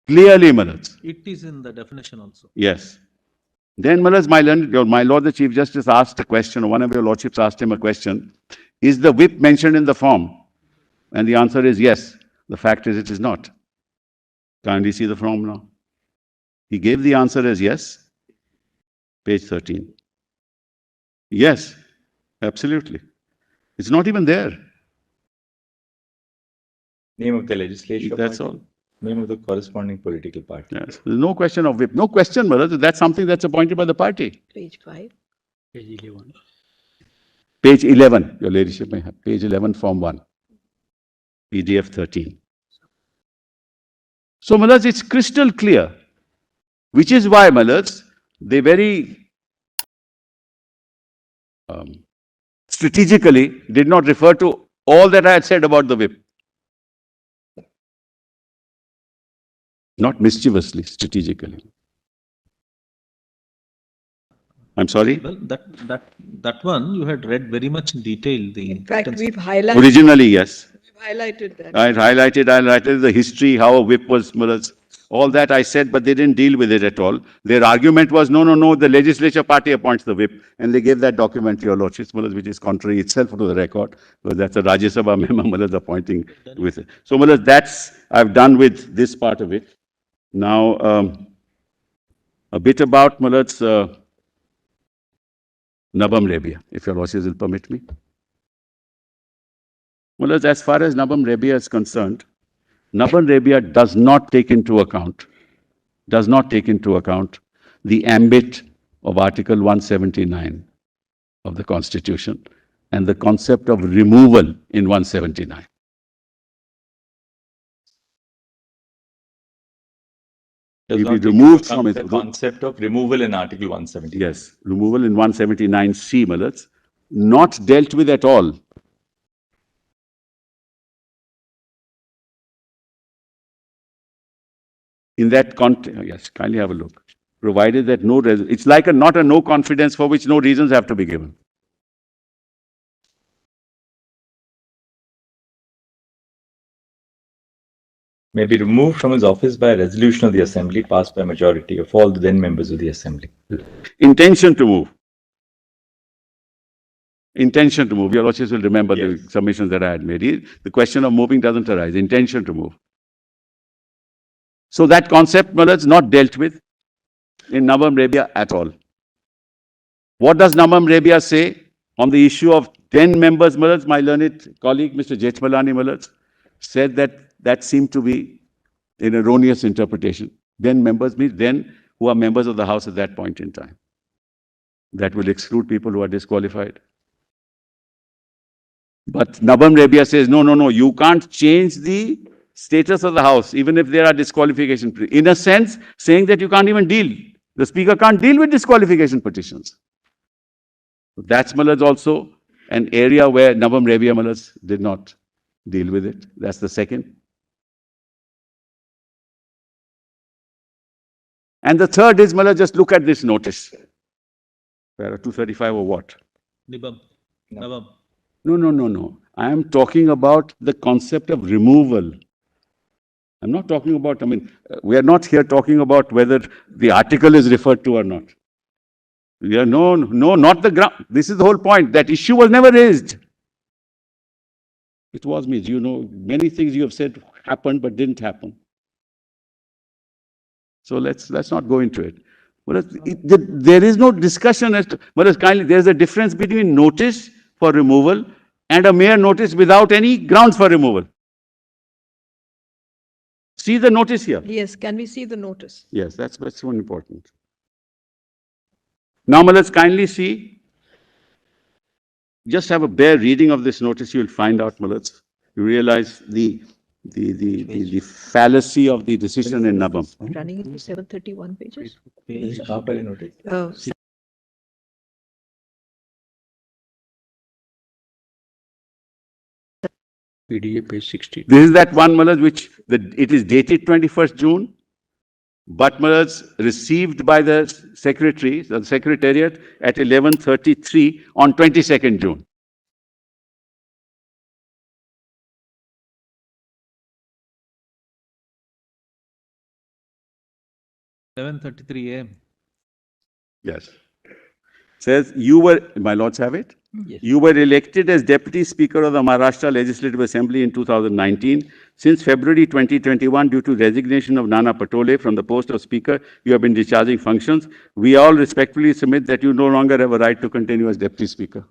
Clearly, Maharaj. It is in the definition also. Yes. Then, Maharaj, my Lord the Chief Justice asked a question, or one of your Lordships asked him a question. Is the whip mentioned in the form? And the answer is yes. The fact is it is not. Kindly see the form now. He gave the answer as yes. Page 13. Yes, absolutely. It's not even there. Name of the legislature. That's party, all. Name of the corresponding political party. Yes. There's no question of whip. No question, Maharaj. That's something that's appointed by the party. Page 5. Page 11. Page 11, your ladyship may have. Page 11, form 1. PDF 13. So, Maharaj, it's crystal clear. Which is why, Maharaj, they very strategically did not refer to all that I had said about the whip. Not mischievously, strategically. I'm sorry? Well, that one you had read very much in detail. In fact, we've highlighted. Originally, yes. We've highlighted that. I highlighted the history, how a whip was, Maharaj. All that I said, but they didn't deal with it at all. Their argument was, no, the legislature party appoints the whip. And they gave that document to your Lordships, Maharaj, which is contrary itself to the record, because that's a Rajya Sabha member, Maharaj, appointing with it. So, Maharaj, I've done with this part of it. Now, a bit about, Maharaj, Nabam Rebia, if your Lordships will permit me. Maharaj, as far as Nabam Rebia is concerned, Nabam Rebia does not take into account the ambit of Article 179 of the Constitution and the concept of removal in 179. Does If not we take remove into from account it, the concept of removal in Article 170. yes, removal in 179C, Maharaj, not dealt with at all. In that context, yes, kindly have a look. Provided that no, it's like not a no confidence for which no reasons have to be given. May be removed from his office by a resolution of the Assembly passed by a majority of all the then members of the Assembly. Intention to move. Intention to move. Your Lordships will remember the submissions that I had made. The question of moving doesn't arise. Intention to move. So that concept, Maharaj, is not dealt with in Nabam Rebia at all. What does Nabam Rebia say on the issue of 10 members, Maharaj? My learned colleague, Mr. Jethmalani, Maharaj, said that seemed to be an erroneous interpretation. 10 members means then who are members of the House at that point in time. That will exclude people who are disqualified. But Nabam Rebia says, no, you can't change the status of the House, even if there are disqualification. In a sense, saying that you can't even deal. The Speaker can't deal with disqualification petitions. That's, Maharaj, also an area where Nabam Rebia, Maharaj, did not deal with it. That's the second. And the third is, Maharaj, just look at this notice. Para 235 or what? Nibam. Nabam. No. I am talking about the concept of removal. I'm not talking about, we are not here talking about whether the article is referred to or not. We are, no, not the ground. This is the whole point. That issue was never raised. It was me. You know, many things you have said happened but didn't happen. So let's not go into it. But there is no discussion as to, but kindly, there's a difference between notice for removal and a mere notice without any grounds for removal. See the notice here. Yes, can we see the notice? Yes, that's one important. Now, let's kindly see. Just have a bare reading of this notice. You'll find out, Maharaj. You realize the fallacy of the decision in Nabam. Running into 731 pages. notice. PDA page 60. This is that one, Maharaj, which it is dated 21st June, but Maharaj received by the secretariat at 11:33 on 22nd June. 11:33 a.m. Yes. Says you were, my lords have it? Yes. You were elected as Deputy Speaker of the Maharashtra Legislative Assembly in 2019. Since February 2021, due to resignation of Nana Patole from the post of Speaker, you have been discharging functions. We all respectfully submit that you no longer have a right to continue as Deputy Speaker.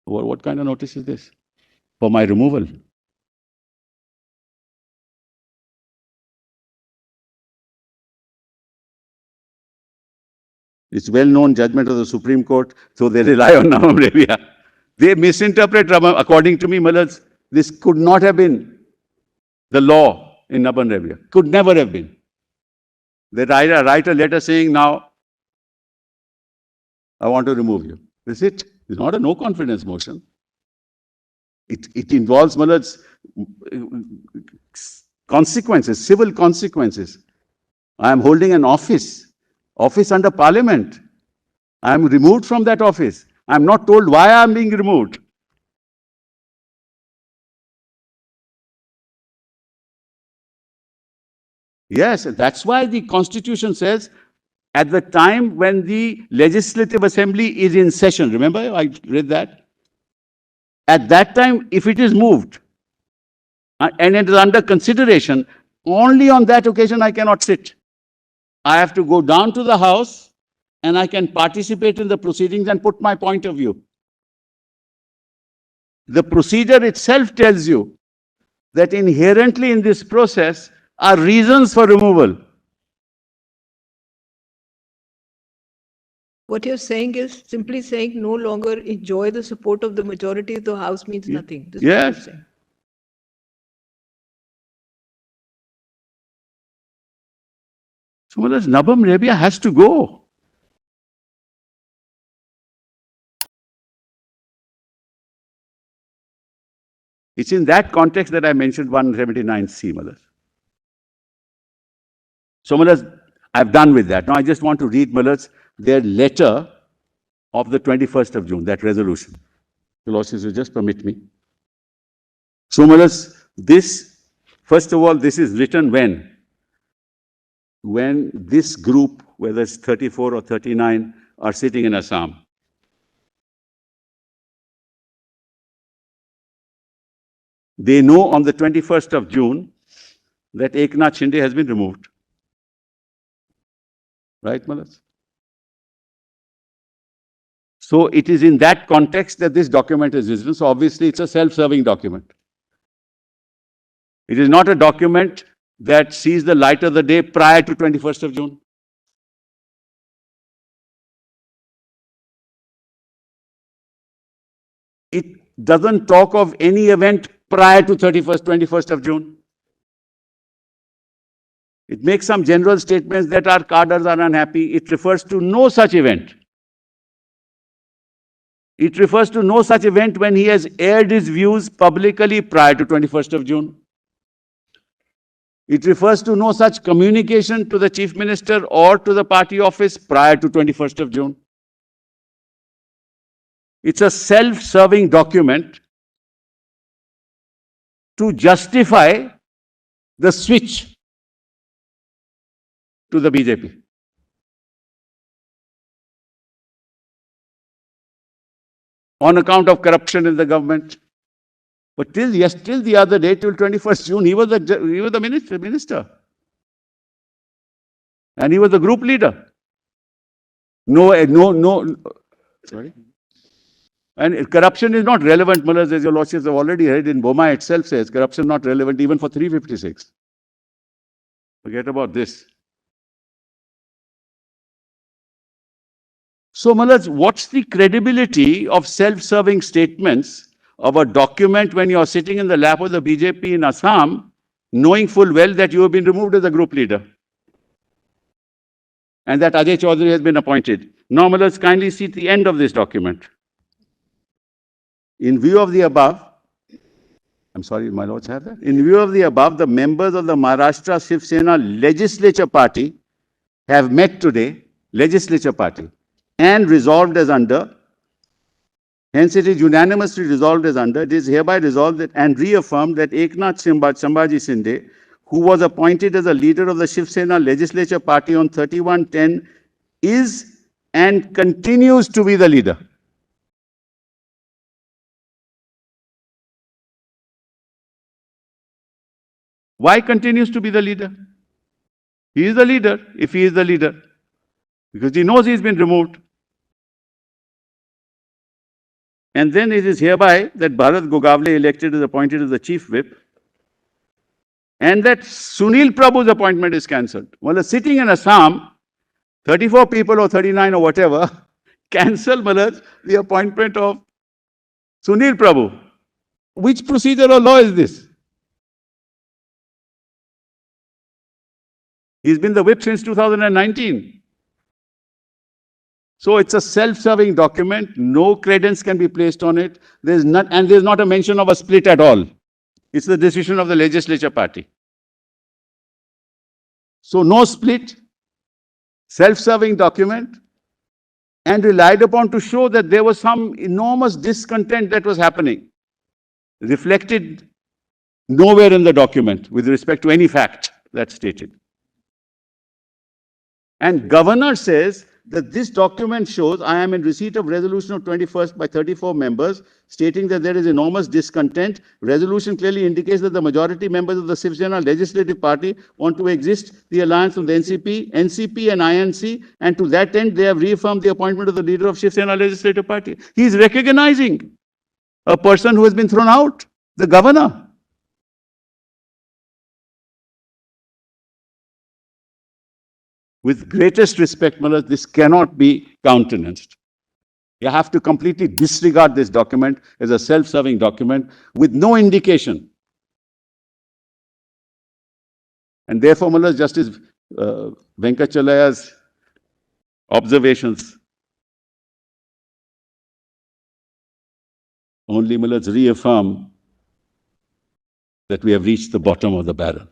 What kind of notice is this? For my removal? It's well-known judgment of the Supreme Court, so they rely on Navam Revia. They misinterpret, according to me, Malaz, this could not have been the law in Naban Revia. Could never have been. They write a letter saying, now, I want to remove you. That's it. It's not a no-confidence motion. It involves, Malaz, consequences, civil consequences. I am holding an office under Parliament. I am removed from that office. I am not told why I am being removed. Yes, that's why the Constitution says at the time when the Legislative Assembly is in session, remember I read that? At that time, if it is moved and it is under consideration, only on that occasion I cannot sit. I have to go down to the House and I can participate in the proceedings and put my point of view. The procedure itself tells you that inherently in this process are reasons for removal. What you're saying is simply saying no longer enjoy the support of the majority of the House means nothing. This is what you're Yes. saying. So, Nabam Rebia has to go. It's in that context that I mentioned 179C, Malas. So, Malas, I've done with that. Now, I just want to read, Malas, their letter of the 21st of June, that resolution. Your Lordships, you just permit me. So, Malas, this, first of all, this is written when? When this group, whether it's 34 or 39, are sitting in Assam. They know on the 21st of June that Eknath Shinde has been removed. Right, Malas? So it is in that context that this document is written. So obviously it's a self-serving document. It is not a document that sees the light of the day prior to 21st of June. It doesn't talk of any event prior to 21st of June. It makes some general statements that our cadres are unhappy. It refers to no such event. It refers to no such event when he has aired his views publicly prior to 21st of June. It refers to no such communication to the Chief Minister or to the party office prior to 21st of June. It's a self-serving document to justify the switch to the BJP. On account of corruption in the government. But till the other day, till 21st June, he was the minister. And he was the group leader. Sorry? And corruption is not relevant, Mullahs, as your Lordships have already heard in Boma itself says, corruption not relevant even for 356. Forget about this. So, Mullahs, what's the credibility of self-serving statements of a document when you're sitting in the lap of the BJP in Assam, knowing full well that you have been removed as a group leader and that Ajay Chaudhary has been appointed? Now, Mullahs, kindly see the end of this document. In view of the above, I'm sorry, my lords have that? In view of the above, the members of the Maharashtra Shiv Sena legislature party have met today, legislature party, and resolved as under. Hence, it is unanimously resolved as under. It is hereby resolved that, and reaffirmed that Eknath Shinde, who was appointed as a leader of the Shiv Sena legislature party on 31/10, is and continues to be the leader. Why continues to be the leader? He is the leader, if he is the leader, because he knows he's been removed. And then it is hereby that Bharat Gogavle elected is appointed as the chief whip, and that Sunil Prabhu's appointment is cancelled. Well, sitting in Assam, 34 people or 39 or whatever, cancel the appointment of Sunil Prabhu. Which procedure or law is this? He's been the whip since 2019. So it's a self-serving document. No credence can be placed on it. There's not a mention of a split at all. It's the decision of the legislature party. So no split, self-serving document, and relied upon to show that there was some enormous discontent that was happening, reflected nowhere in the document with respect to any fact that's stated. And governor says that this document shows, I am in receipt of resolution of 21st by 34 members stating that there is enormous discontent. Resolution clearly indicates that the majority members of the Shiv Sena legislative party want to exist the alliance of the NCP and INC, and to that end they have reaffirmed the appointment of the leader of Shiv Sena legislative party. He is recognizing a person who has been thrown out, the governor. With greatest respect, Malaj, this cannot be countenanced. You have to completely disregard this document as a self-serving document with no indication. And therefore, Malaj, Justice Venkachalaya's observations only, Malaj, reaffirm that we have reached the bottom of the barrel.